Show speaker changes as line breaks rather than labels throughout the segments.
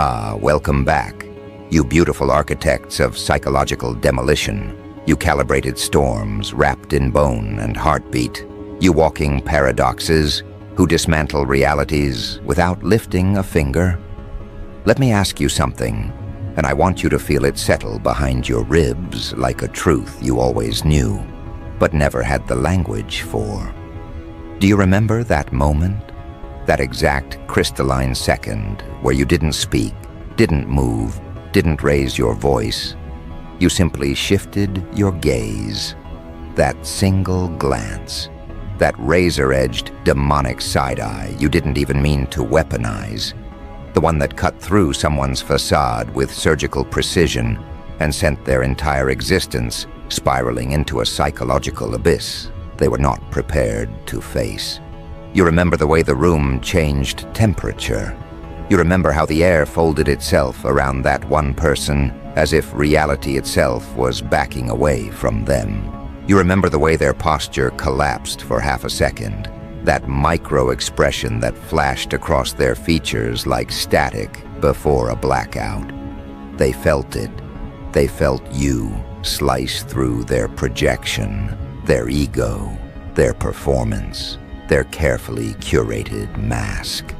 Welcome back, you beautiful architects of psychological demolition. You calibrated storms wrapped in bone and heartbeat. You walking paradoxes who dismantle realities without lifting a finger. Let me ask you something, and I want you to feel it settle behind your ribs like a truth you always knew, but never had the language for. Do you remember that moment? That exact crystalline second where you didn't speak, didn't move, didn't raise your voice. You simply shifted your gaze. That single glance, that razor-edged, demonic side-eye you didn't even mean to weaponize. The one that cut through someone's facade with surgical precision and sent their entire existence spiraling into a psychological abyss they were not prepared to face. You remember the way the room changed temperature. You remember how the air folded itself around that one person as if reality itself was backing away from them. You remember the way their posture collapsed for half a second, that micro-expression that flashed across their features like static before a blackout. They felt it. They felt you slice through their projection, their ego, their performance, their carefully curated mask.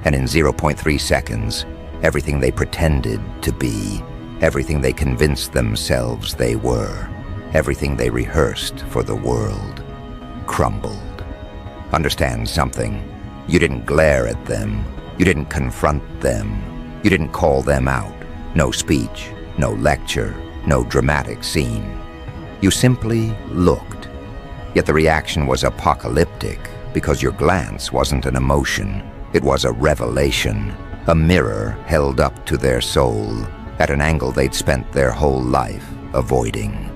And in 0.3 seconds, everything they pretended to be, everything they convinced themselves they were, everything they rehearsed for the world, crumbled. Understand something. You didn't glare at them. You didn't confront them. You didn't call them out. No speech, no lecture, no dramatic scene. You simply looked. Yet the reaction was apocalyptic because your glance wasn't an emotion. It was a revelation, a mirror held up to their soul at an angle they'd spent their whole life avoiding.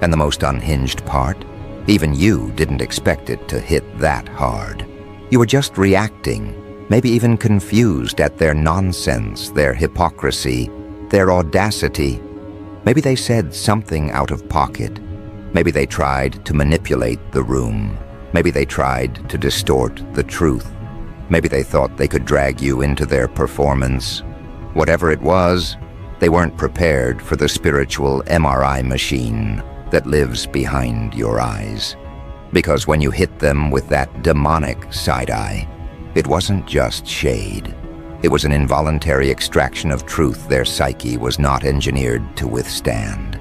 And the most unhinged part? Even you didn't expect it to hit that hard. You were just reacting, maybe even confused at their nonsense, their hypocrisy, their audacity. Maybe they said something out of pocket. Maybe they tried to manipulate the room. Maybe they tried to distort the truth. Maybe they thought they could drag you into their performance. Whatever it was, they weren't prepared for the spiritual MRI machine that lives behind your eyes. Because when you hit them with that demonic side-eye, it wasn't just shade. It was an involuntary extraction of truth their psyche was not engineered to withstand.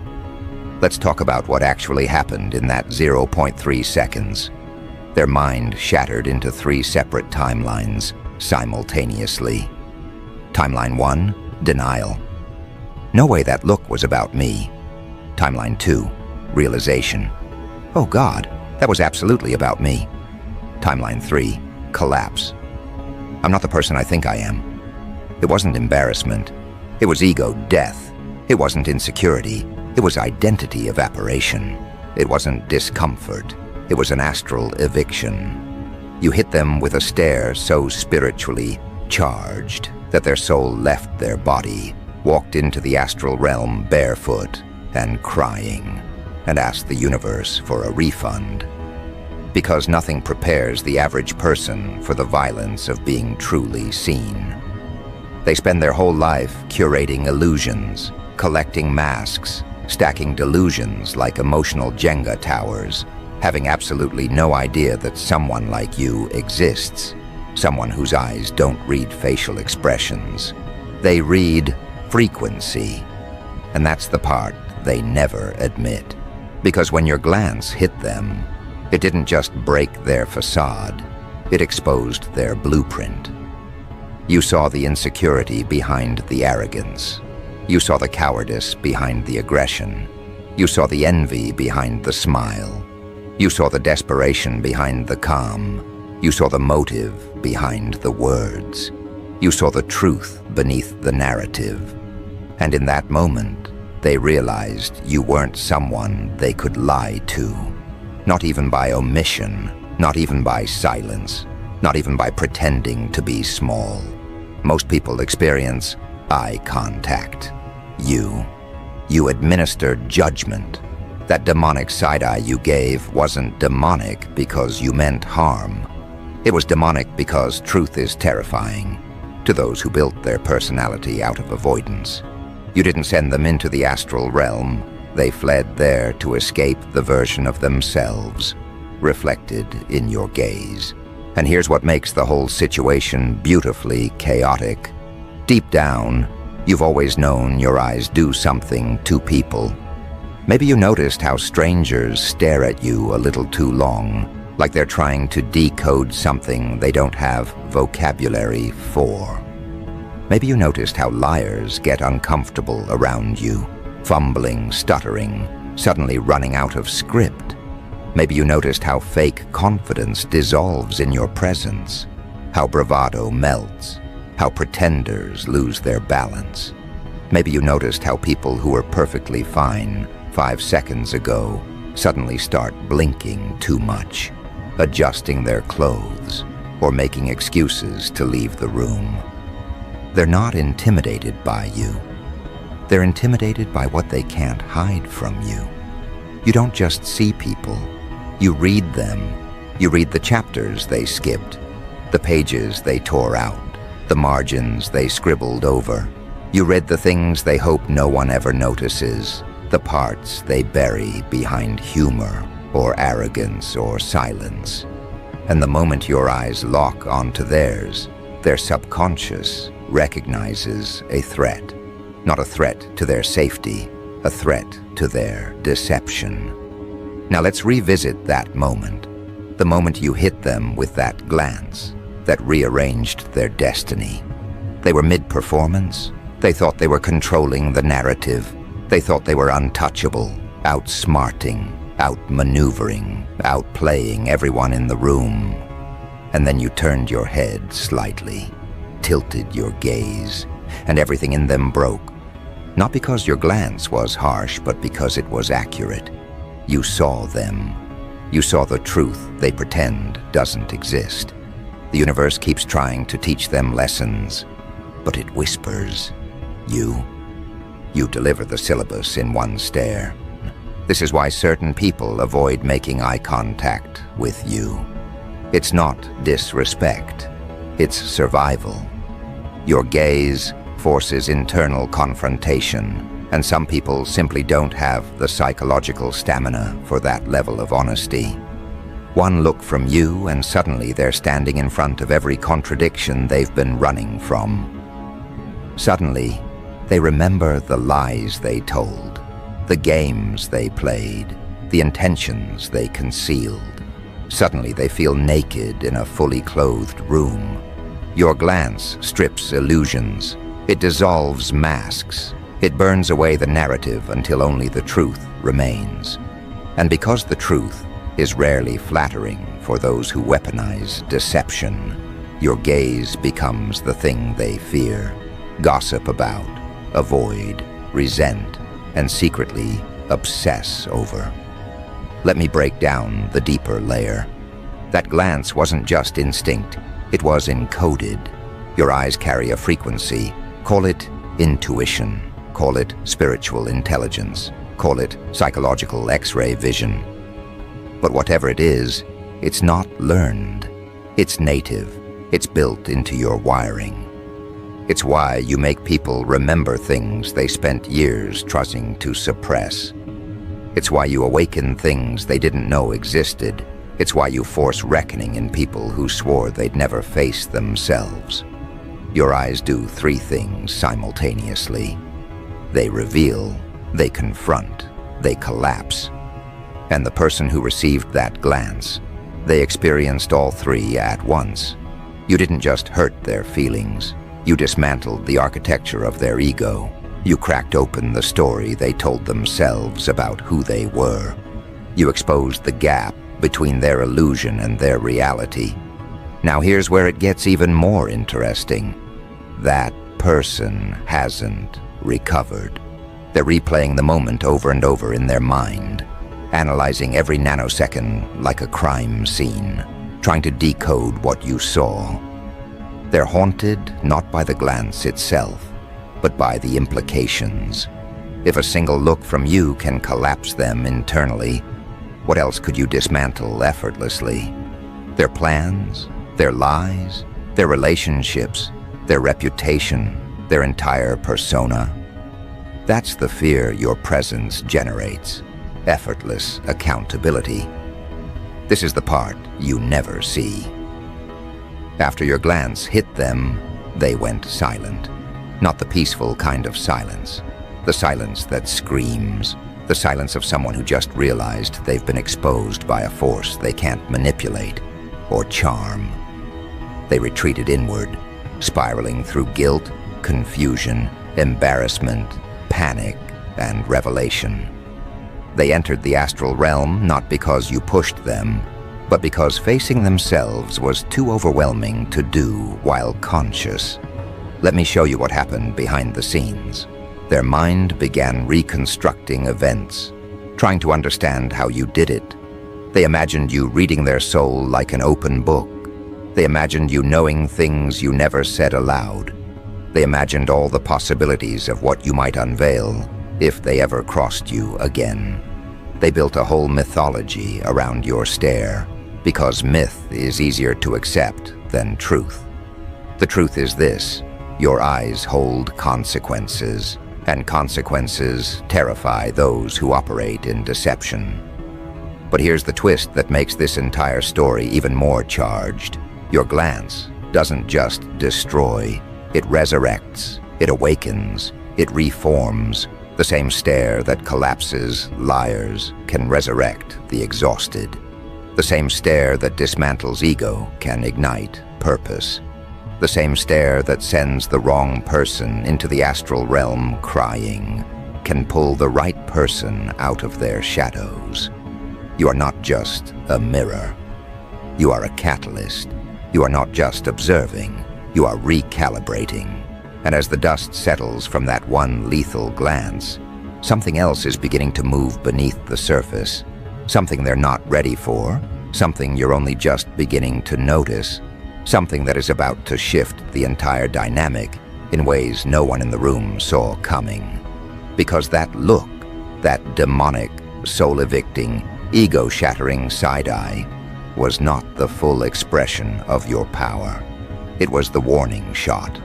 Let's talk about what actually happened in that 0.3 seconds. Their mind shattered into 3 separate timelines simultaneously. Timeline 1, denial. No way that look was about me. Timeline 2, realization. Oh God, that was absolutely about me. Timeline 3, collapse. I'm not the person I think I am. It wasn't embarrassment. It was ego death. It wasn't insecurity. It was identity evaporation. It wasn't discomfort. It was an astral eviction. You hit them with a stare so spiritually charged that their soul left their body, walked into the astral realm barefoot and crying, and asked the universe for a refund. Because nothing prepares the average person for the violence of being truly seen. They spend their whole life curating illusions, collecting masks, stacking delusions like emotional Jenga towers, having absolutely no idea that someone like you exists, someone whose eyes don't read facial expressions. They read frequency, and that's the part they never admit. Because when your glance hit them, it didn't just break their facade, it exposed their blueprint. You saw the insecurity behind the arrogance. You saw the cowardice behind the aggression. You saw the envy behind the smile. You saw the desperation behind the calm. You saw the motive behind the words. You saw the truth beneath the narrative. And in that moment, they realized you weren't someone they could lie to. Not even by omission, not even by silence, not even by pretending to be small. Most people experience eye contact. You administered judgment. That demonic side-eye you gave wasn't demonic because you meant harm. It was demonic because truth is terrifying. to those who built their personality out of avoidance. You didn't send them into the astral realm. They fled there to escape the version of themselves reflected in your gaze. And here's what makes the whole situation beautifully chaotic. Deep down, you've always known your eyes do something to people. Maybe you noticed how strangers stare at you a little too long, like they're trying to decode something they don't have vocabulary for. Maybe you noticed how liars get uncomfortable around you, fumbling, stuttering, suddenly running out of script. Maybe you noticed how fake confidence dissolves in your presence, how bravado melts, how pretenders lose their balance. Maybe you noticed how people who were perfectly fine 5 seconds ago suddenly start blinking too much, adjusting their clothes, or making excuses to leave the room. They're not intimidated by you. They're intimidated by what they can't hide from you. You don't just see people. You read them. You read the chapters they skipped, the pages they tore out, the margins they scribbled over. You read the things they hope no one ever notices, the parts they bury behind humor or arrogance or silence. And the moment your eyes lock onto theirs, their subconscious recognizes a threat. Not a threat to their safety, a threat to their deception. Now let's revisit that moment. The moment you hit them with that glance that rearranged their destiny. They were mid-performance. They thought they were controlling the narrative. They thought they were untouchable, outsmarting, outmaneuvering, outplaying everyone in the room. And then you turned your head slightly, tilted your gaze, and everything in them broke. Not because your glance was harsh, but because it was accurate. You saw them. You saw the truth they pretend doesn't exist. The universe keeps trying to teach them lessons, but it whispers, You deliver the syllabus in one stare. This is why certain people avoid making eye contact with you. It's not disrespect, it's survival. Your gaze forces internal confrontation, and some people simply don't have the psychological stamina for that level of honesty. One look from you and suddenly they're standing in front of every contradiction they've been running from. Suddenly, they remember the lies they told, the games they played, the intentions they concealed. Suddenly they feel naked in a fully clothed room. Your glance strips illusions. It dissolves masks. It burns away the narrative until only the truth remains. And because the truth is rarely flattering for those who weaponize deception, your gaze becomes the thing they fear, gossip about, avoid, resent, and secretly obsess over. Let me break down the deeper layer. That glance wasn't just instinct, it was encoded. Your eyes carry a frequency. Call it intuition. Call it spiritual intelligence. Call it psychological X-ray vision. But whatever it is, it's not learned. It's native. It's built into your wiring. It's why you make people remember things they spent years trying to suppress. It's why you awaken things they didn't know existed. It's why you force reckoning in people who swore they'd never face themselves. Your eyes do 3 things simultaneously. They reveal, they confront, they collapse. And the person who received that glance, they experienced all 3 at once. You didn't just hurt their feelings. You dismantled the architecture of their ego. You cracked open the story they told themselves about who they were. You exposed the gap between their illusion and their reality. Now here's where it gets even more interesting. That person hasn't recovered. They're replaying the moment over and over in their mind, analyzing every nanosecond like a crime scene, trying to decode what you saw. They're haunted not by the glance itself, but by the implications. If a single look from you can collapse them internally, what else could you dismantle effortlessly? Their plans, their lies, their relationships, their reputation, their entire persona. That's the fear your presence generates, effortless accountability. This is the part you never see. After your glance hit them, they went silent. Not the peaceful kind of silence. The silence that screams. The silence of someone who just realized they've been exposed by a force they can't manipulate or charm. They retreated inward, spiraling through guilt, confusion, embarrassment, panic, and revelation. They entered the astral realm not because you pushed them, but because facing themselves was too overwhelming to do while conscious. Let me show you what happened behind the scenes. Their mind began reconstructing events, trying to understand how you did it. They imagined you reading their soul like an open book. They imagined you knowing things you never said aloud. They imagined all the possibilities of what you might unveil if they ever crossed you again. They built a whole mythology around your stare, because myth is easier to accept than truth. The truth is this: your eyes hold consequences, and consequences terrify those who operate in deception. But here's the twist that makes this entire story even more charged. Your glance doesn't just destroy, it resurrects, it awakens, it reforms. The same stare that collapses liars can resurrect the exhausted. The same stare that dismantles ego can ignite purpose. The same stare that sends the wrong person into the astral realm crying can pull the right person out of their shadows. You are not just a mirror. You are a catalyst. You are not just observing. You are recalibrating. And as the dust settles from that one lethal glance, something else is beginning to move beneath the surface. Something they're not ready for. Something you're only just beginning to notice. Something that is about to shift the entire dynamic in ways no one in the room saw coming. Because that look, that demonic, soul-evicting, ego-shattering side-eye, was not the full expression of your power. It was the warning shot.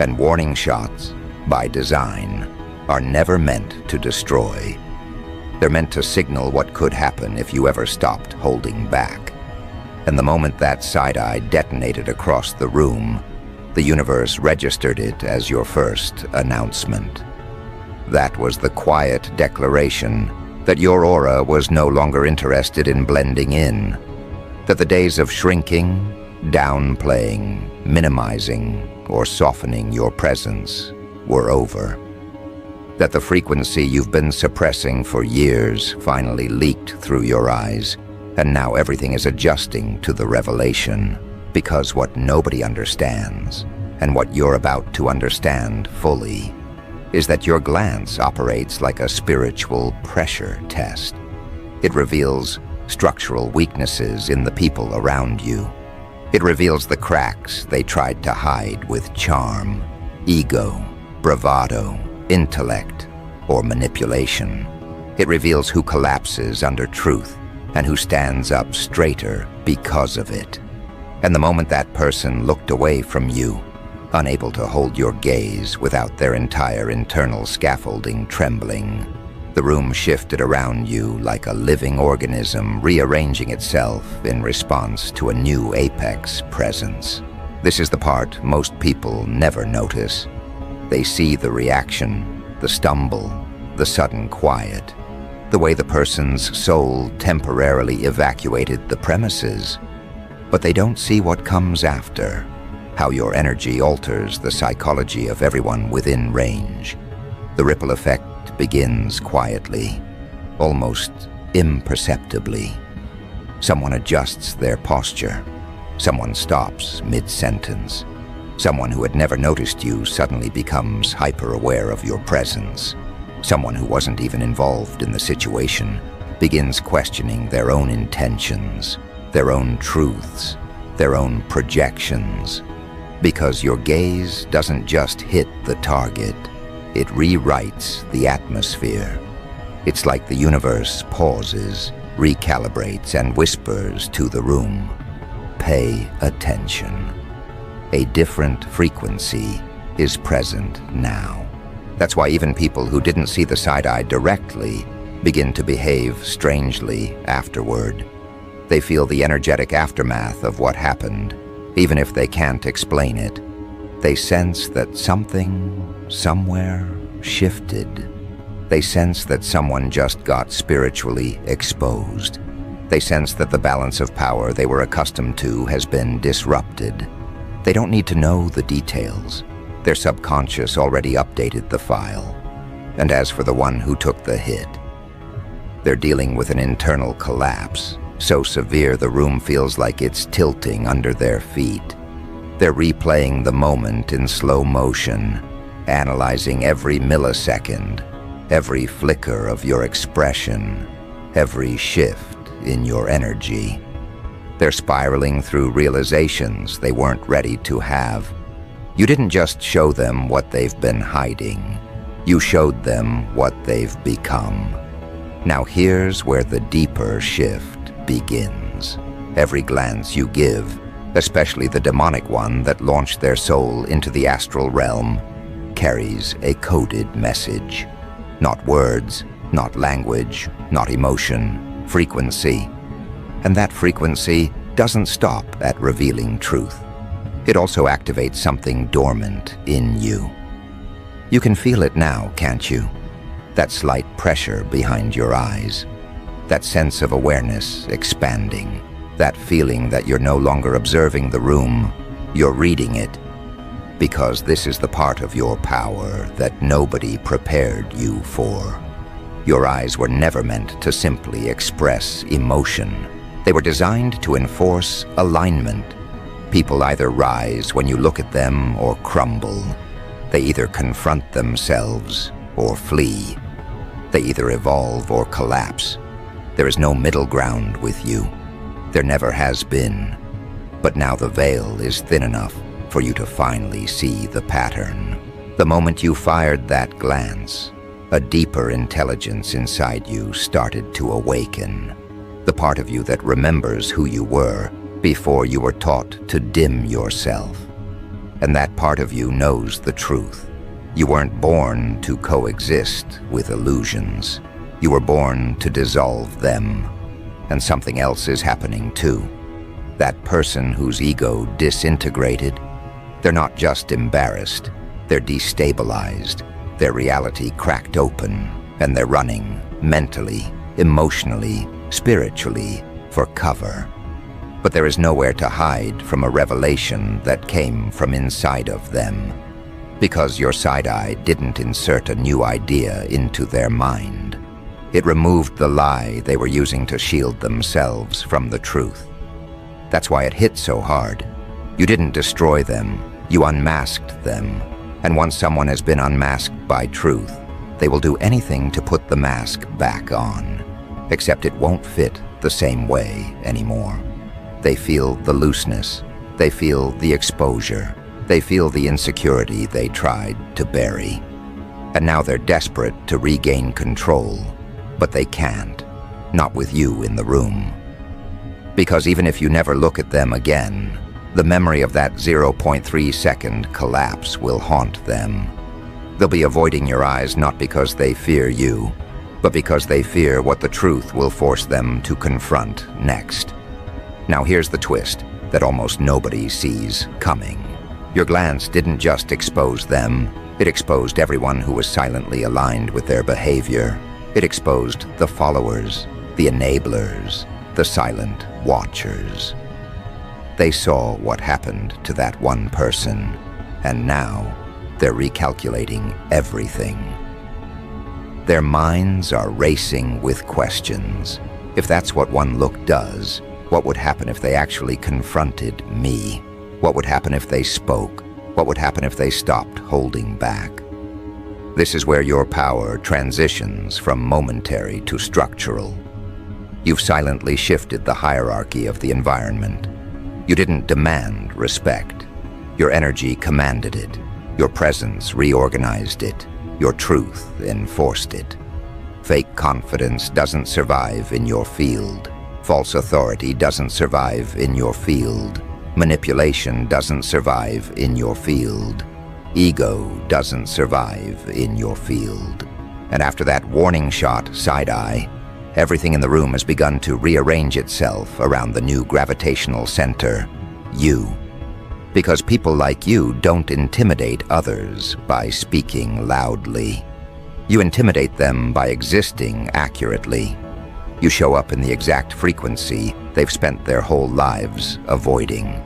And warning shots, by design, are never meant to destroy. They're meant to signal what could happen if you ever stopped holding back. And the moment that side-eye detonated across the room, the universe registered it as your first announcement. That was the quiet declaration that your aura was no longer interested in blending in, that the days of shrinking, downplaying, minimizing, or softening your presence were over. That the frequency you've been suppressing for years finally leaked through your eyes, and now everything is adjusting to the revelation, because what nobody understands, and what you're about to understand fully, is that your glance operates like a spiritual pressure test. It reveals structural weaknesses in the people around you. It reveals the cracks they tried to hide with charm, ego, bravado, intellect, or manipulation. It reveals who collapses under truth and who stands up straighter because of it. And the moment that person looked away from you, unable to hold your gaze without their entire internal scaffolding trembling, the room shifted around you like a living organism rearranging itself in response to a new apex presence. This is the part most people never notice. They see the reaction, the stumble, the sudden quiet, the way the person's soul temporarily evacuated the premises. But they don't see what comes after, how your energy alters the psychology of everyone within range. The ripple effect begins quietly, almost imperceptibly. Someone adjusts their posture. Someone stops mid-sentence. Someone who had never noticed you suddenly becomes hyper-aware of your presence. Someone who wasn't even involved in the situation begins questioning their own intentions, their own truths, their own projections. Because your gaze doesn't just hit the target, it rewrites the atmosphere. It's like the universe pauses, recalibrates, and whispers to the room, "Pay attention." A different frequency is present now. That's why even people who didn't see the side-eye directly begin to behave strangely afterward. They feel the energetic aftermath of what happened, even if they can't explain it. They sense that something, somewhere, shifted. They sense that someone just got spiritually exposed. They sense that the balance of power they were accustomed to has been disrupted. They don't need to know the details. Their subconscious already updated the file. And as for the one who took the hit, they're dealing with an internal collapse, so severe the room feels like it's tilting under their feet. They're replaying the moment in slow motion, analyzing every millisecond, every flicker of your expression, every shift in your energy. They're spiraling through realizations they weren't ready to have. You didn't just show them what they've been hiding. You showed them what they've become. Now here's where the deeper shift begins. Every glance you give, especially the demonic one that launched their soul into the astral realm, carries a coded message. Not words, not language, not emotion, frequency. And that frequency doesn't stop at revealing truth. It also activates something dormant in you. You can feel it now, can't you? That slight pressure behind your eyes. That sense of awareness expanding. That feeling that you're no longer observing the room, you're reading it. Because this is the part of your power that nobody prepared you for. Your eyes were never meant to simply express emotion. They were designed to enforce alignment. People either rise when you look at them or crumble. They either confront themselves or flee. They either evolve or collapse. There is no middle ground with you. There never has been. But now the veil is thin enough for you to finally see the pattern. The moment you fired that glance, a deeper intelligence inside you started to awaken. The part of you that remembers who you were before you were taught to dim yourself. And that part of you knows the truth. You weren't born to coexist with illusions. You were born to dissolve them. And something else is happening too. That person whose ego disintegrated, they're not just embarrassed, they're destabilized. Their reality cracked open, and they're running mentally, emotionally, spiritually for cover. But there is nowhere to hide from a revelation that came from inside of them. Because your side-eye didn't insert a new idea into their mind. It removed the lie they were using to shield themselves from the truth. That's why it hit so hard. You didn't destroy them, you unmasked them. And once someone has been unmasked by truth, they will do anything to put the mask back on. Except it won't fit the same way anymore. They feel the looseness. They feel the exposure. They feel the insecurity they tried to bury. And now they're desperate to regain control. But they can't. Not with you in the room. Because even if you never look at them again, the memory of that 0.3-second collapse will haunt them. They'll be avoiding your eyes not because they fear you, but because they fear what the truth will force them to confront next. Now here's the twist that almost nobody sees coming. Your glance didn't just expose them, it exposed everyone who was silently aligned with their behavior. It exposed the followers, the enablers, the silent watchers. They saw what happened to that one person, and now they're recalculating everything. Their minds are racing with questions. If that's what one look does, what would happen if they actually confronted me? What would happen if they spoke? What would happen if they stopped holding back? This is where your power transitions from momentary to structural. You've silently shifted the hierarchy of the environment. You didn't demand respect. Your energy commanded it. Your presence reorganized it. Your truth enforced it. Fake confidence doesn't survive in your field. False authority doesn't survive in your field. Manipulation doesn't survive in your field. Ego doesn't survive in your field. And after that warning shot, side-eye, everything in the room has begun to rearrange itself around the new gravitational center, you. Because people like you don't intimidate others by speaking loudly. You intimidate them by existing accurately. You show up in the exact frequency they've spent their whole lives avoiding.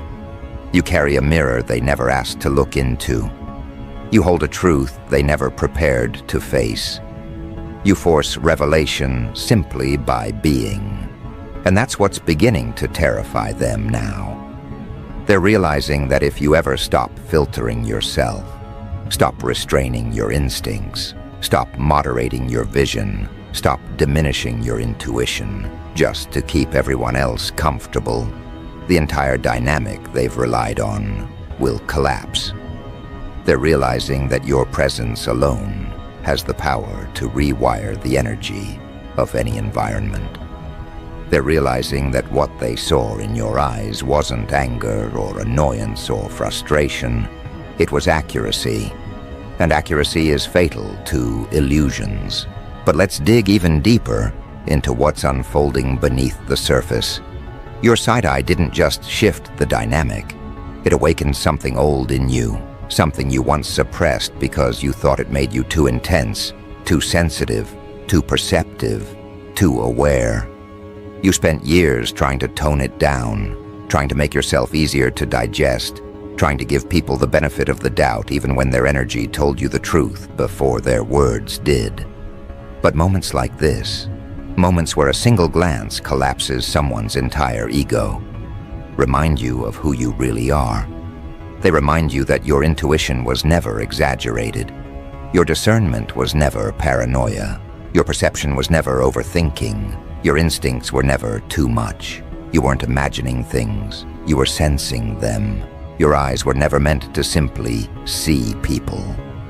You carry a mirror they never asked to look into. You hold a truth they never prepared to face. You force revelation simply by being. And that's what's beginning to terrify them now. They're realizing that if you ever stop filtering yourself, stop restraining your instincts, stop moderating your vision, stop diminishing your intuition, just to keep everyone else comfortable, the entire dynamic they've relied on will collapse. They're realizing that your presence alone has the power to rewire the energy of any environment. They're realizing that what they saw in your eyes wasn't anger or annoyance or frustration. It was accuracy. And accuracy is fatal to illusions. But let's dig even deeper into what's unfolding beneath the surface. Your side-eye didn't just shift the dynamic. It awakened something old in you, something you once suppressed because you thought it made you too intense, too sensitive, too perceptive, too aware. You spent years trying to tone it down, trying to make yourself easier to digest, trying to give people the benefit of the doubt even when their energy told you the truth before their words did. But moments like this, moments where a single glance collapses someone's entire ego, remind you of who you really are. They remind you that your intuition was never exaggerated. Your discernment was never paranoia. Your perception was never overthinking. Your instincts were never too much. You weren't imagining things. You were sensing them. Your eyes were never meant to simply see people.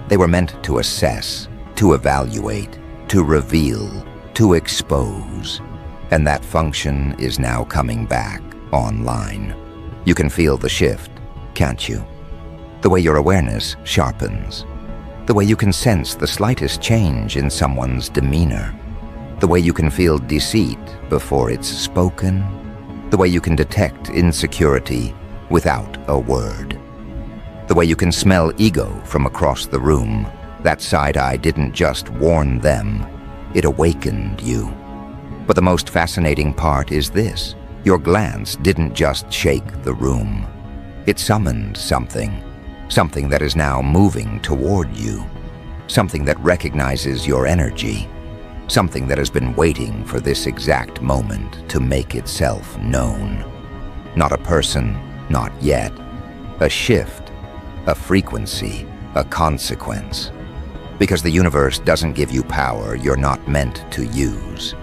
They were meant to assess, to evaluate, to reveal, to expose. And that function is now coming back online. You can feel the shift, can't you? The way your awareness sharpens. The way you can sense the slightest change in someone's demeanor. The way you can feel deceit before it's spoken. The way you can detect insecurity without a word. The way you can smell ego from across the room. That side-eye didn't just warn them, it awakened you. But the most fascinating part is this. Your glance didn't just shake the room. It summoned something. Something that is now moving toward you. Something that recognizes your energy. Something that has been waiting for this exact moment to make itself known. Not a person, not yet. A shift, a frequency, a consequence. Because the universe doesn't give you power you're not meant to use.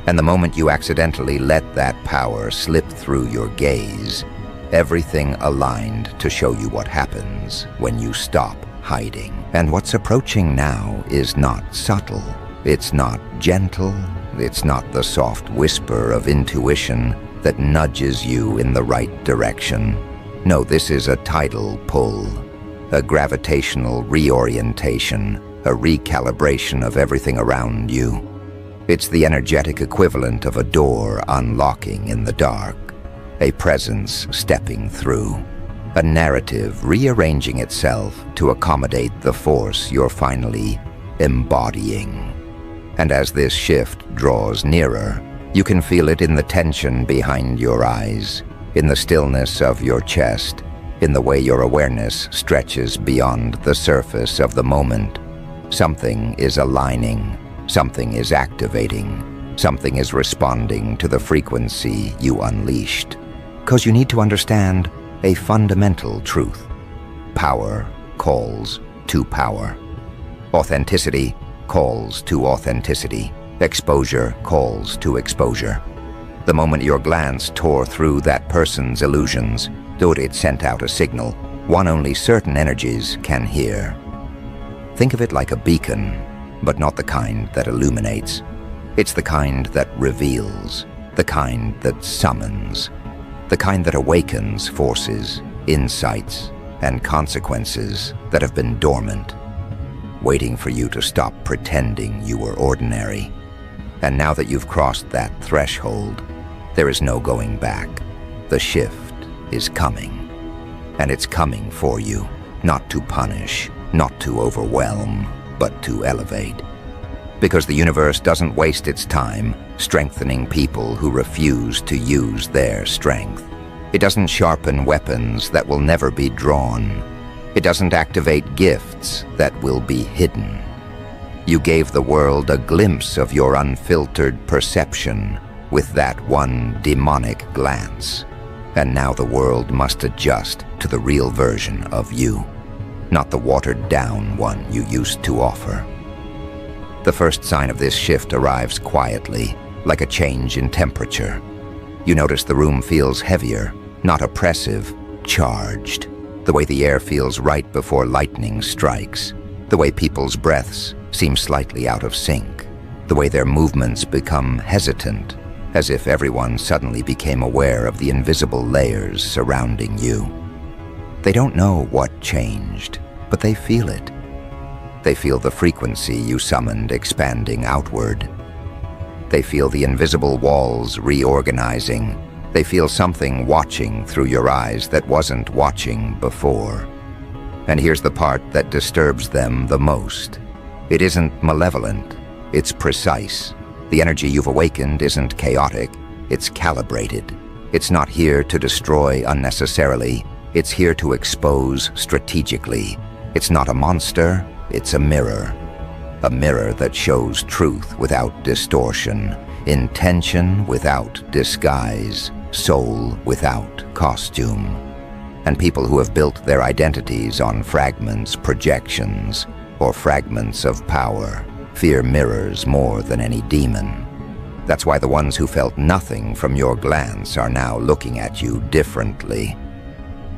And the moment you accidentally let that power slip through your gaze, everything aligned to show you what happens when you stop hiding. And what's approaching now is not subtle. It's not gentle. It's not the soft whisper of intuition that nudges you in the right direction. No, this is a tidal pull, a gravitational reorientation, a recalibration of everything around you. It's the energetic equivalent of a door unlocking in the dark, a presence stepping through, a narrative rearranging itself to accommodate the force you're finally embodying. And as this shift draws nearer, you can feel it in the tension behind your eyes, in the stillness of your chest, in the way your awareness stretches beyond the surface of the moment. Something is aligning, something is activating, something is responding to the frequency you unleashed. Because you need to understand a fundamental truth. Power calls to power. Authenticity calls to authenticity. Exposure calls to exposure. The moment your glance tore through that person's illusions, though it sent out a signal, one only certain energies can hear. Think of it like a beacon, but not the kind that illuminates. It's the kind that reveals, the kind that summons, the kind that awakens forces, insights, and consequences that have been dormant, waiting for you to stop pretending you were ordinary. And now that you've crossed that threshold, there is no going back. The shift is coming. And it's coming for you, not to punish, not to overwhelm, but to elevate. Because the universe doesn't waste its time strengthening people who refuse to use their strength. It doesn't sharpen weapons that will never be drawn. It doesn't activate gifts that will be hidden. You gave the world a glimpse of your unfiltered perception with that one demonic glance. And now the world must adjust to the real version of you, not the watered-down one you used to offer. The first sign of this shift arrives quietly, like a change in temperature. You notice the room feels heavier, not oppressive, charged. The way the air feels right before lightning strikes. The way people's breaths seem slightly out of sync. The way their movements become hesitant, as if everyone suddenly became aware of the invisible layers surrounding you. They don't know what changed, but they feel it. They feel the frequency you summoned expanding outward. They feel the invisible walls reorganizing. They feel something watching through your eyes that wasn't watching before. And here's the part that disturbs them the most. It isn't malevolent, it's precise. The energy you've awakened isn't chaotic, it's calibrated. It's not here to destroy unnecessarily, it's here to expose strategically. It's not a monster, it's a mirror. A mirror that shows truth without distortion, intention without disguise, soul without costume. And people who have built their identities on fragments, projections, or fragments of power fear mirrors more than any demon. That's why the ones who felt nothing from your glance are now looking at you differently.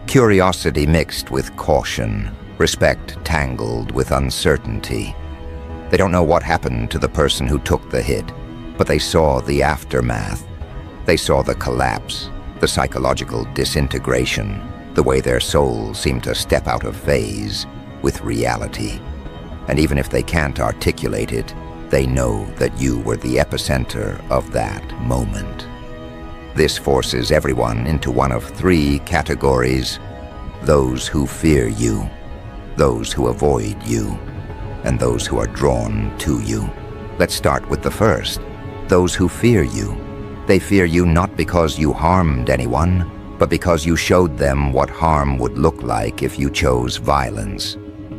Curiosity mixed with caution, respect tangled with uncertainty. They don't know what happened to the person who took the hit, but they saw the aftermath. They saw the collapse, the psychological disintegration, the way their soul seemed to step out of phase with reality. And even if they can't articulate it, they know that you were the epicenter of that moment. This forces everyone into one of three categories: those who fear you, those who avoid you, and those who are drawn to you. Let's start with the first, those who fear you. They fear you not because you harmed anyone, but because you showed them what harm would look like if you chose violence.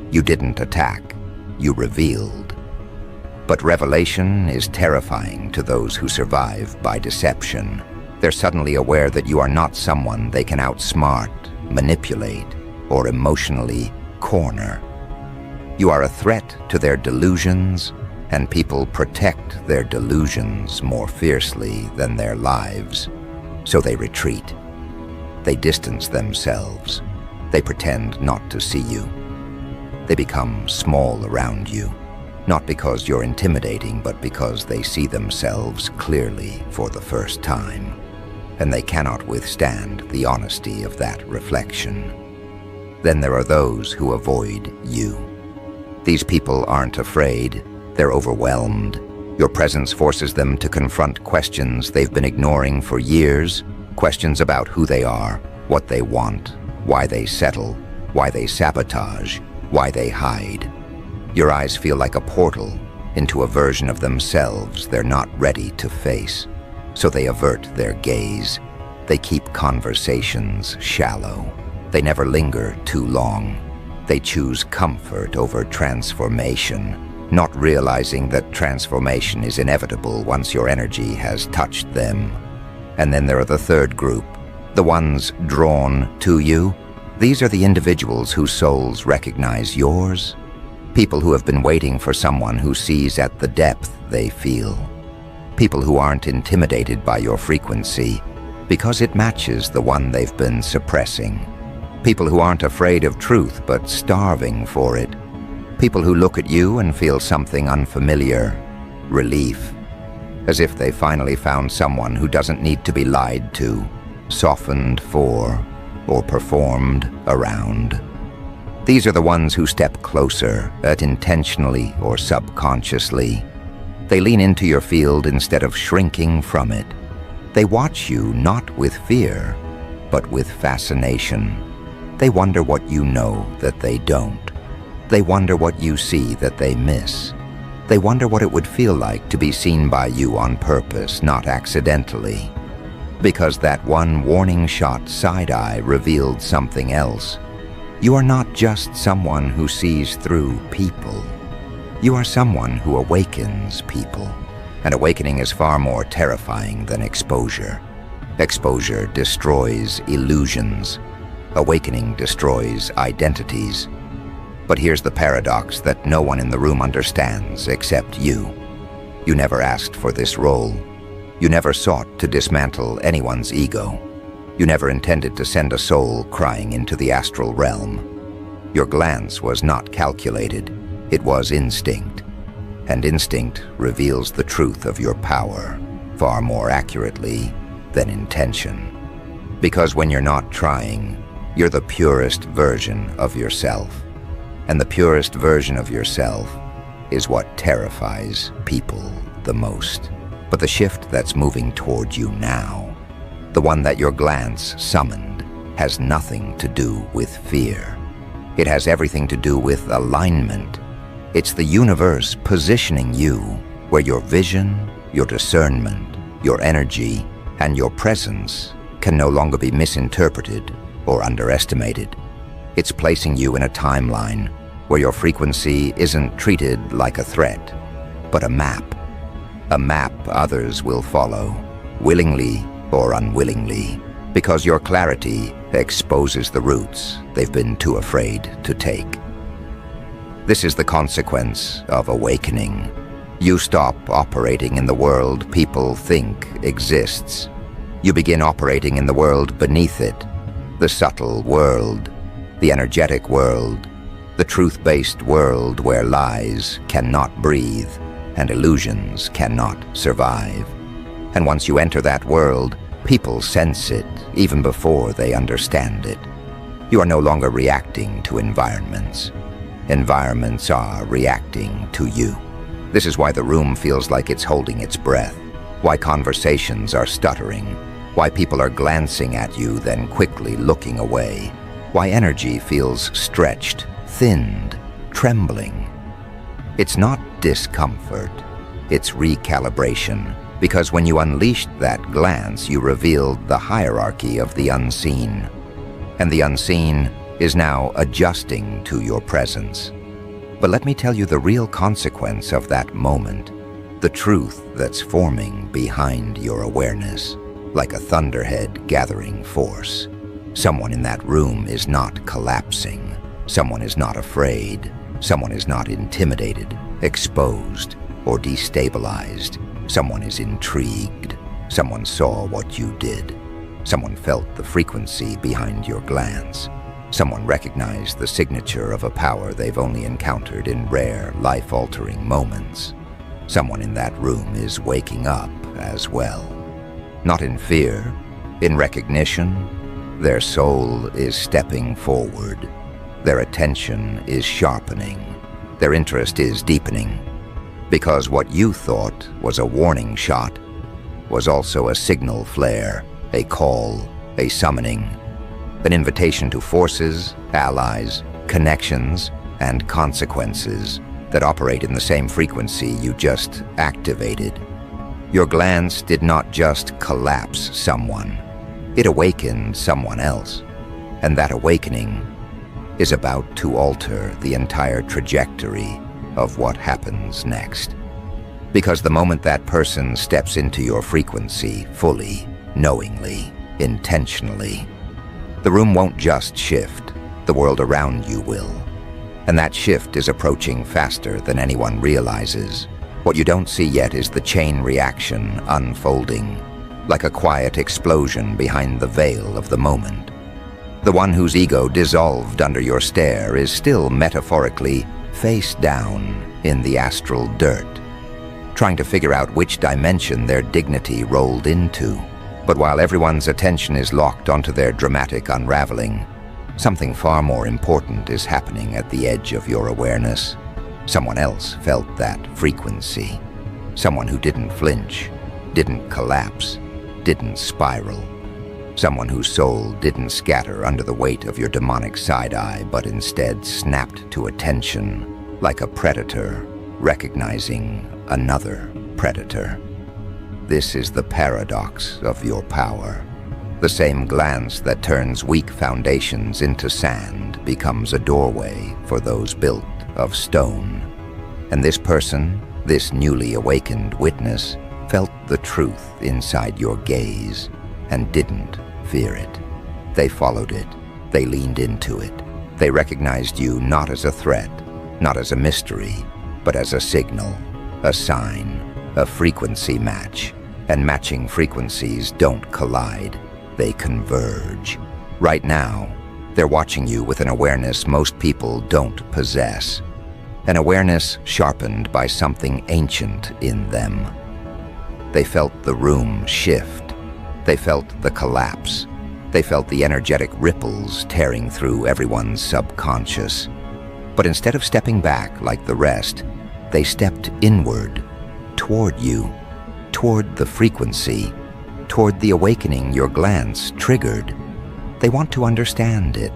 You didn't attack, you revealed. But revelation is terrifying to those who survive by deception. They're suddenly aware that you are not someone they can outsmart, manipulate, or emotionally corner. You are a threat to their delusions, and people protect their delusions more fiercely than their lives. So they retreat. They distance themselves. They pretend not to see you. They become small around you, not because you're intimidating, but because they see themselves clearly for the first time, and they cannot withstand the honesty of that reflection. Then there are those who avoid you. These people aren't afraid, they're overwhelmed. Your presence forces them to confront questions they've been ignoring for years, questions about who they are, what they want, why they settle, why they sabotage, why they hide. Your eyes feel like a portal into a version of themselves they're not ready to face, so they avert their gaze. They keep conversations shallow. They never linger too long. They choose comfort over transformation, not realizing that transformation is inevitable once your energy has touched them. And then there are the third group, the ones drawn to you. These are the individuals whose souls recognize yours, people who have been waiting for someone who sees at the depth they feel, people who aren't intimidated by your frequency because it matches the one they've been suppressing, people who aren't afraid of truth but starving for it, people who look at you and feel something unfamiliar, relief, as if they finally found someone who doesn't need to be lied to, softened for, or performed around. These are the ones who step closer, intentionally or subconsciously. They lean into your field instead of shrinking from it. They watch you not with fear, but with fascination. They wonder what you know that they don't. They wonder what you see that they miss. They wonder what it would feel like to be seen by you on purpose, not accidentally. Because that one warning shot side-eye revealed something else. You are not just someone who sees through people. You are someone who awakens people. And awakening is far more terrifying than exposure. Exposure destroys illusions. Awakening destroys identities. But here's the paradox that no one in the room understands except you. You never asked for this role. You never sought to dismantle anyone's ego. You never intended to send a soul crying into the astral realm. Your glance was not calculated. It was instinct. And instinct reveals the truth of your power far more accurately than intention. Because when you're not trying, you're the purest version of yourself. And the purest version of yourself is what terrifies people the most. But the shift that's moving toward you now, the one that your glance summoned, has nothing to do with fear. It has everything to do with alignment. It's the universe positioning you where your vision, your discernment, your energy, and your presence can no longer be misinterpreted or underestimated. It's placing you in a timeline where your frequency isn't treated like a threat, but a map. A map others will follow, willingly or unwillingly, because your clarity exposes the routes they've been too afraid to take. This is the consequence of awakening. You stop operating in the world people think exists. You begin operating in the world beneath it, the subtle world, the energetic world, the truth-based world where lies cannot breathe and illusions cannot survive. And once you enter that world, people sense it even before they understand it. You are no longer reacting to environments. Environments are reacting to you. This is why the room feels like it's holding its breath, why conversations are stuttering, why people are glancing at you then quickly looking away, why energy feels stretched, thinned, trembling. It's not discomfort, it's recalibration, because when you unleashed that glance, you revealed the hierarchy of the unseen. And the unseen is now adjusting to your presence. But let me tell you the real consequence of that moment, the truth that's forming behind your awareness, like a thunderhead gathering force. Someone in that room is not collapsing. Someone is not afraid. Someone is not intimidated, exposed, or destabilized. Someone is intrigued. Someone saw what you did. Someone felt the frequency behind your glance. Someone recognized the signature of a power they've only encountered in rare, life-altering moments. Someone in that room is waking up as well. Not in fear, in recognition. Their soul is stepping forward. Their attention is sharpening. Their interest is deepening. Because what you thought was a warning shot was also a signal flare, a call, a summoning, an invitation to forces, allies, connections, and consequences that operate in the same frequency you just activated. Your glance did not just collapse someone, it awakened someone else. And that awakening is about to alter the entire trajectory of what happens next. Because the moment that person steps into your frequency fully, knowingly, intentionally, the room won't just shift, the world around you will. And that shift is approaching faster than anyone realizes. What you don't see yet is the chain reaction unfolding, like a quiet explosion behind the veil of the moment. The one whose ego dissolved under your stare is still metaphorically face down in the astral dirt, trying to figure out which dimension their dignity rolled into. But while everyone's attention is locked onto their dramatic unraveling, something far more important is happening at the edge of your awareness. Someone else felt that frequency. Someone who didn't flinch, didn't collapse, didn't spiral. Someone whose soul didn't scatter under the weight of your demonic side-eye, but instead snapped to attention like a predator recognizing another predator. This is the paradox of your power. The same glance that turns weak foundations into sand becomes a doorway for those built of stone. And this person, this newly awakened witness, felt the truth inside your gaze and didn't fear it. They followed it. They leaned into it. They recognized you not as a threat, not as a mystery, but as a signal, a sign, a frequency match. And matching frequencies don't collide. They converge. Right now, they're watching you with an awareness most people don't possess. An awareness sharpened by something ancient in them. They felt the room shift. They felt the collapse. They felt the energetic ripples tearing through everyone's subconscious. But instead of stepping back like the rest, they stepped inward, toward you, toward the frequency, toward the awakening your glance triggered. They want to understand it.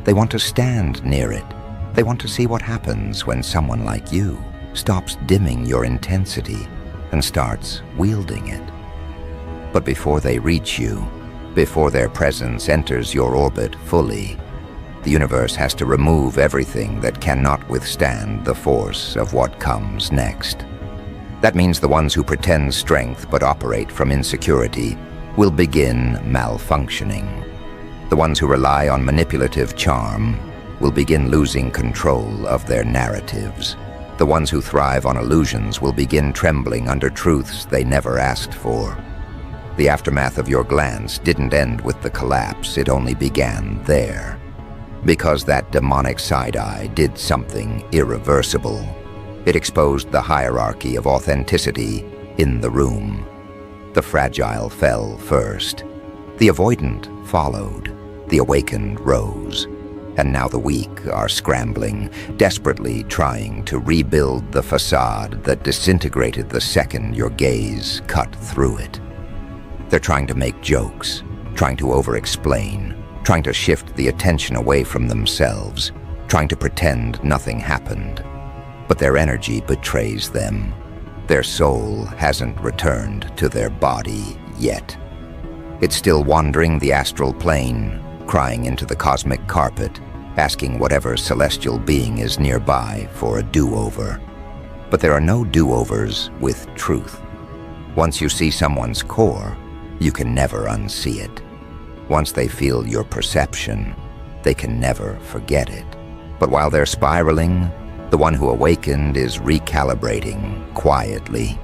They want to stand near it. They want to see what happens when someone like you stops dimming your intensity and starts wielding it. But before they reach you, before their presence enters your orbit fully, the universe has to remove everything that cannot withstand the force of what comes next. That means the ones who pretend strength but operate from insecurity will begin malfunctioning. The ones who rely on manipulative charm will begin losing control of their narratives. The ones who thrive on illusions will begin trembling under truths they never asked for. The aftermath of your glance didn't end with the collapse, it only began there. Because that demonic side-eye did something irreversible. It exposed the hierarchy of authenticity in the room. The fragile fell first. The avoidant followed. The awakened rose. And now the weak are scrambling, desperately trying to rebuild the facade that disintegrated the second your gaze cut through it. They're trying to make jokes, trying to over-explain, trying to shift the attention away from themselves, trying to pretend nothing happened. But their energy betrays them. Their soul hasn't returned to their body yet. It's still wandering the astral plane, crying into the cosmic carpet, asking whatever celestial being is nearby for a do-over. But there are no do-overs with truth. Once you see someone's core, you can never unsee it. Once they feel your perception, they can never forget it. But while they're spiraling, the one who awakened is recalibrating quietly,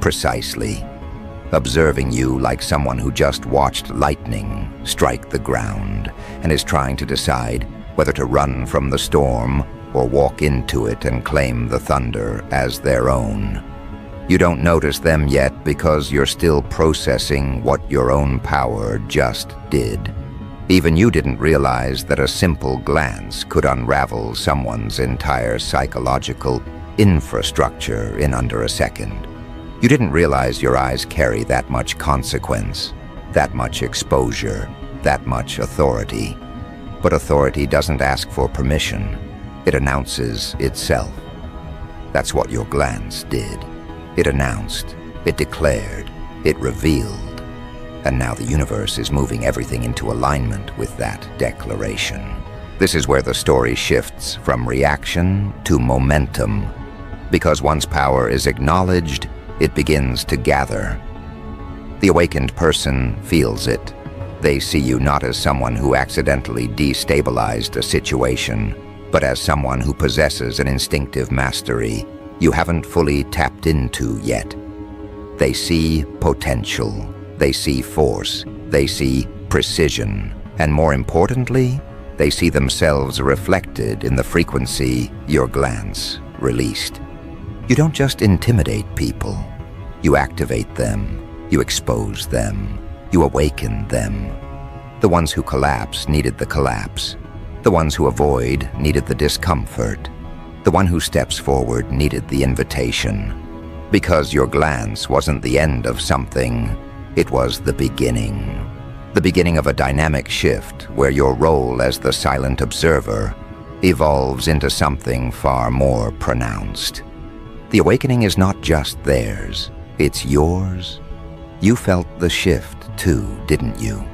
precisely, observing you like someone who just watched lightning strike the ground and is trying to decide whether to run from the storm or walk into it and claim the thunder as their own. You don't notice them yet because you're still processing what your own power just did. Even you didn't realize that a simple glance could unravel someone's entire psychological infrastructure in under a second. You didn't realize your eyes carry that much consequence, that much exposure, that much authority. But authority doesn't ask for permission. It announces itself. That's what your glance did. It announced, it declared, it revealed. And now the universe is moving everything into alignment with that declaration. This is where the story shifts from reaction to momentum. Because once power is acknowledged, it begins to gather. The awakened person feels it. They see you not as someone who accidentally destabilized a situation, but as someone who possesses an instinctive mastery you haven't fully tapped into yet. They see potential. They see force, they see precision, and more importantly, they see themselves reflected in the frequency your glance released. You don't just intimidate people, you activate them, you expose them, You awakened them. The ones who collapse needed the collapse. The ones who avoid needed the discomfort. The one who steps forward needed the invitation. Because your glance wasn't the end of something, it was the beginning. The beginning of a dynamic shift where your role as the silent observer evolves into something far more pronounced. The awakening is not just theirs, it's yours. You felt the shift too, didn't you?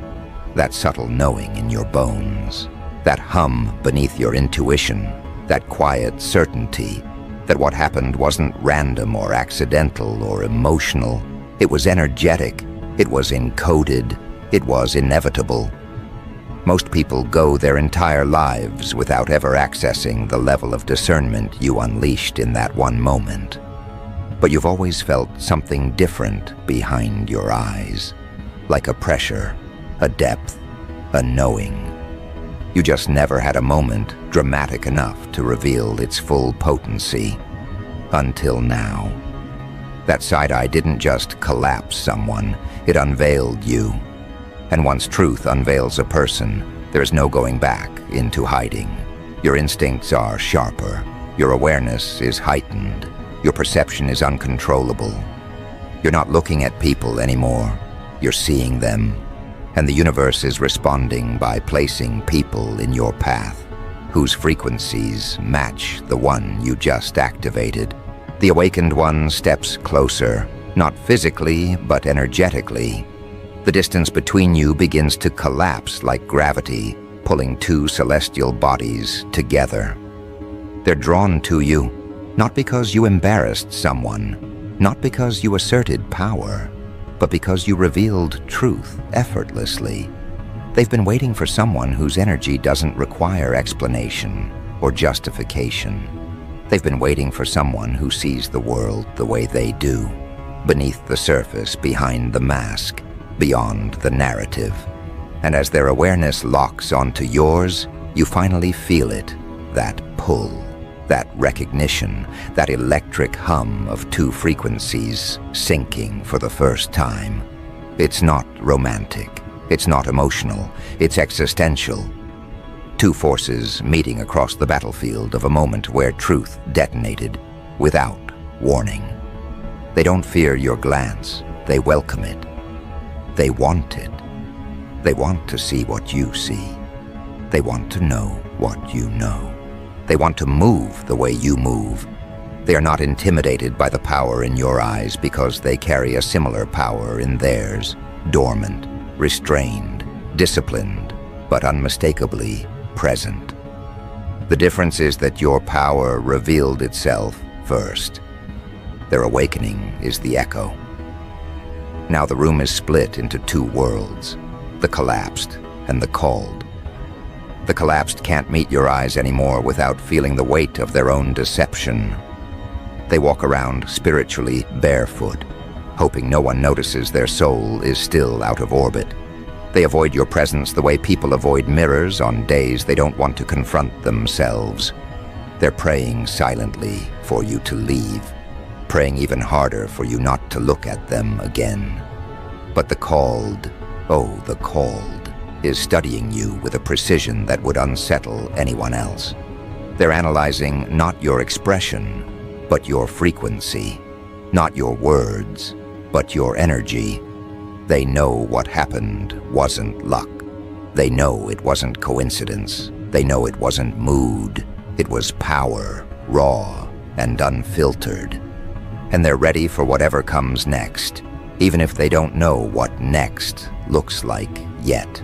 That subtle knowing in your bones, that hum beneath your intuition, that quiet certainty that what happened wasn't random or accidental or emotional. It was energetic, it was encoded, it was inevitable. Most people go their entire lives without ever accessing the level of discernment you unleashed in that one moment. But you've always felt something different behind your eyes, like a pressure, a depth, a knowing. You just never had a moment dramatic enough to reveal its full potency. Until now. That side eye didn't just collapse someone, it unveiled you. And once truth unveils a person, there's no going back into hiding. Your instincts are sharper, your awareness is heightened, your perception is uncontrollable. You're not looking at people anymore, you're seeing them. And the universe is responding by placing people in your path, whose frequencies match the one you just activated. The awakened one steps closer, not physically, but energetically. The distance between you begins to collapse like gravity, pulling two celestial bodies together. They're drawn to you, not because you embarrassed someone, not because you asserted power, but because you revealed truth effortlessly. They've been waiting for someone whose energy doesn't require explanation or justification. They've been waiting for someone who sees the world the way they do, beneath the surface, behind the mask, beyond the narrative. And as their awareness locks onto yours, you finally feel it, that pull, that recognition, that electric hum of two frequencies syncing for the first time. It's not romantic, it's not emotional, it's existential. Two forces meeting across the battlefield of a moment where truth detonated without warning. They don't fear your glance, they welcome it. They want it. They want to see what you see. They want to know what you know. They want to move the way you move. They are not intimidated by the power in your eyes because they carry a similar power in theirs, dormant, restrained, disciplined, but unmistakably present. The difference is that your power revealed itself first. Their awakening is the echo. Now the room is split into two worlds, the collapsed and the called. The collapsed can't meet your eyes anymore without feeling the weight of their own deception. They walk around spiritually barefoot, hoping no one notices their soul is still out of orbit. They avoid your presence the way people avoid mirrors on days they don't want to confront themselves. They're praying silently for you to leave, praying even harder for you not to look at them again. But the called, oh, the called, is studying you with a precision that would unsettle anyone else. They're analyzing not your expression, but your frequency, not your words, but your energy. They know what happened wasn't luck. They know it wasn't coincidence. They know it wasn't mood. It was power, raw and unfiltered. And they're ready for whatever comes next, even if they don't know what next looks like yet.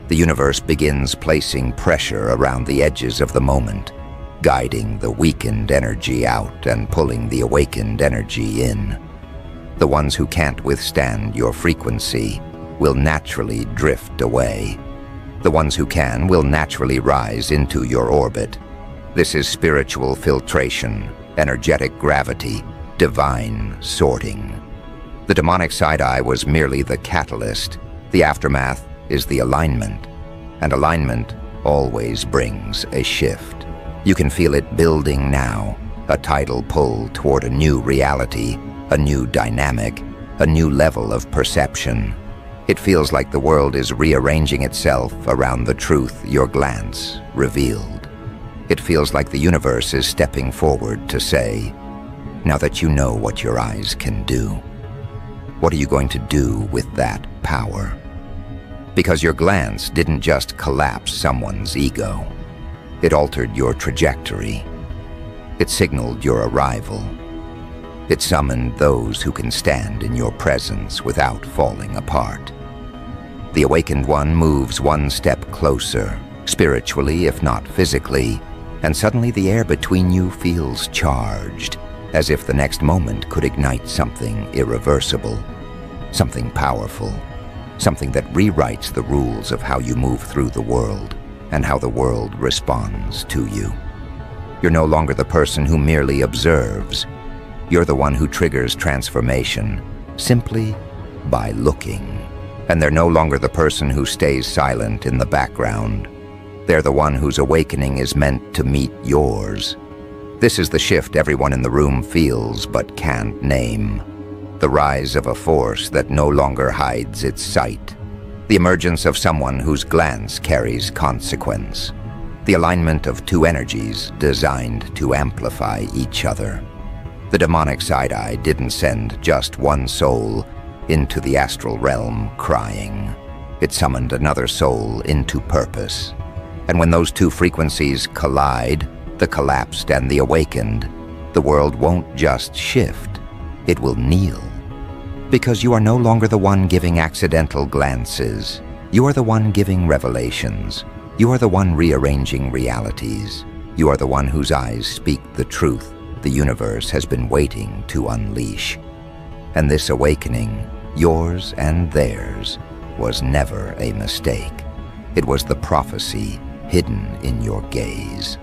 The universe begins placing pressure around the edges of the moment, guiding the weakened energy out and pulling the awakened energy in. The ones who can't withstand your frequency will naturally drift away. The ones who can will naturally rise into your orbit. This is spiritual filtration, energetic gravity, divine sorting. The demonic side-eye was merely the catalyst. The aftermath is the alignment, and alignment always brings a shift. You can feel it building now, a tidal pull toward a new reality, a new dynamic, a new level of perception. It feels like the world is rearranging itself around the truth your glance revealed. It feels like the universe is stepping forward to say, now that you know what your eyes can do, what are you going to do with that power? Because your glance didn't just collapse someone's ego. It altered your trajectory. It signaled your arrival. It summoned those who can stand in your presence without falling apart. The awakened one moves one step closer, spiritually if not physically, and suddenly the air between you feels charged, as if the next moment could ignite something irreversible, something powerful, something that rewrites the rules of how you move through the world and how the world responds to you. You're no longer the person who merely observes. You're the one who triggers transformation simply by looking. And they're no longer the person who stays silent in the background. They're the one whose awakening is meant to meet yours. This is the shift everyone in the room feels but can't name. The rise of a force that no longer hides its sight. The emergence of someone whose glance carries consequence. The alignment of two energies designed to amplify each other. The demonic side-eye didn't send just one soul into the astral realm crying. It summoned another soul into purpose. And when those two frequencies collide, the collapsed and the awakened, the world won't just shift, it will kneel. Because you are no longer the one giving accidental glances. You are the one giving revelations. You are the one rearranging realities. You are the one whose eyes speak the truth the universe has been waiting to unleash. And this awakening, yours and theirs, was never a mistake. It was the prophecy hidden in your gaze.